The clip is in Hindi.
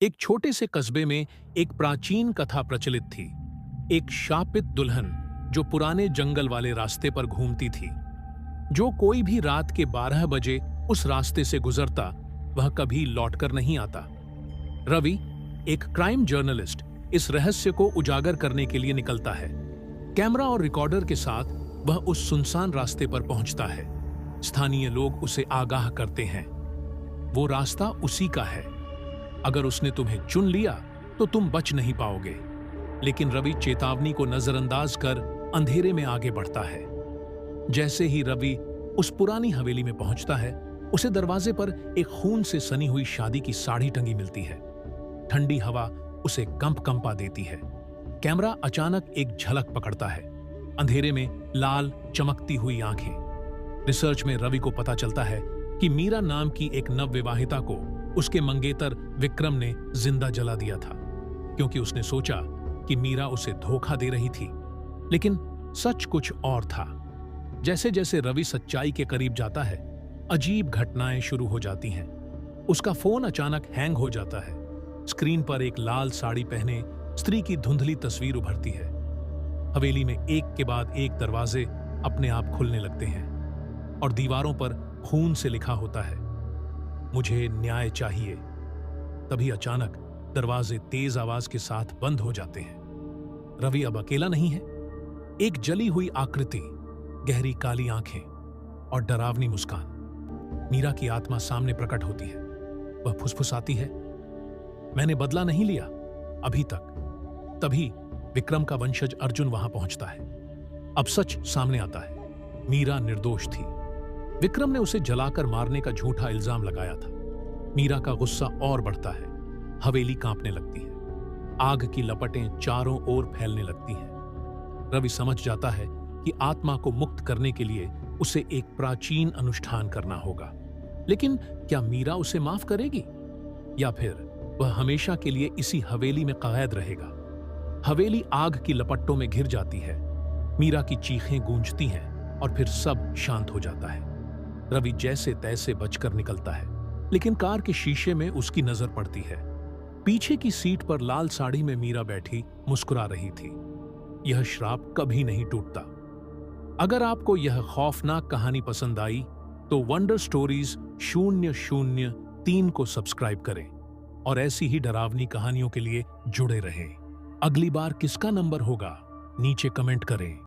एक छोटे से कस्बे में एक प्राचीन कथा प्रचलित थी। एक शापित दुल्हन जो पुराने जंगल वाले रास्ते पर घूमती थी। जो कोई भी रात के 12 बजे उस रास्ते से गुजरता वह कभी लौटकर नहीं आता। रवि, एक क्राइम जर्नलिस्ट, इस रहस्य को उजागर करने के लिए निकलता है। कैमरा और रिकॉर्डर के साथ वह उस सुनसान रास्ते पर पहुंचता है। स्थानीय लोग उसे आगाह करते हैं, वो रास्ता उसी का है। अगर उसने तुम्हें चुन लिया तो तुम बच नहीं पाओगे। लेकिन रवि चेतावनी को नजरअंदाज कर अंधेरे में आगे बढ़ता है। जैसे ही रवि उस पुरानी हवेली में पहुंचता है, उसे दरवाजे पर एक खून से सनी हुई शादी की साड़ी टंगी मिलती है। ठंडी हवा उसे कंपा देती है। कैमरा अचानक एक झलक पकड़ता है, अंधेरे में लाल चमकती हुई आंखें। रिसर्च में रवि को पता चलता है कि मीरा नाम की एक नवविवाहिता को उसके मंगेतर विक्रम ने जिंदा जला दिया था, क्योंकि उसने सोचा कि मीरा उसे धोखा दे रही थी। लेकिन सच कुछ और था। जैसे जैसे रवि सच्चाई के करीब जाता है, अजीब घटनाएं शुरू हो जाती हैं। उसका फोन अचानक हैंग हो जाता है। स्क्रीन पर एक लाल साड़ी पहने स्त्री की धुंधली तस्वीर उभरती है। हवेली में एक के बाद एक दरवाजे अपने आप खुलने लगते हैं और दीवारों पर खून से लिखा होता है, मुझे न्याय चाहिए। तभी अचानक दरवाजे तेज आवाज के साथ बंद हो जाते हैं। रवि अब अकेला नहीं है। एक जली हुई आकृति, गहरी काली आंखें और डरावनी मुस्कान, मीरा की आत्मा सामने प्रकट होती है। वह फुसफुसाती है, मैंने बदला नहीं लिया अभी तक। तभी विक्रम का वंशज अर्जुन वहां पहुंचता है। अब सच सामने आता है, मीरा निर्दोष थी। विक्रम ने उसे जलाकर मारने का झूठा इल्जाम लगाया था। मीरा का गुस्सा और बढ़ता है। हवेली कांपने लगती है। आग की लपटें चारों ओर फैलने लगती हैं। रवि समझ जाता है कि आत्मा को मुक्त करने के लिए उसे एक प्राचीन अनुष्ठान करना होगा। लेकिन क्या मीरा उसे माफ करेगी, या फिर वह हमेशा के लिए इसी हवेली में कैद रहेगा? हवेली आग की लपटों में घिर जाती है। मीरा की चीखें गूंजती हैं और फिर सब शांत हो जाता है। रवि जैसे तैसे बचकर निकलता है, लेकिन कार के शीशे में उसकी नजर पड़ती है। पीछे की सीट पर लाल साड़ी में मीरा बैठी मुस्कुरा रही थी। यह श्राप कभी नहीं टूटता। अगर आपको यह खौफनाक कहानी पसंद आई तो वंडर स्टोरीज 003 को सब्सक्राइब करें और ऐसी ही डरावनी कहानियों के लिए जुड़े रहें। अगली बार किसका नंबर होगा, नीचे कमेंट करें।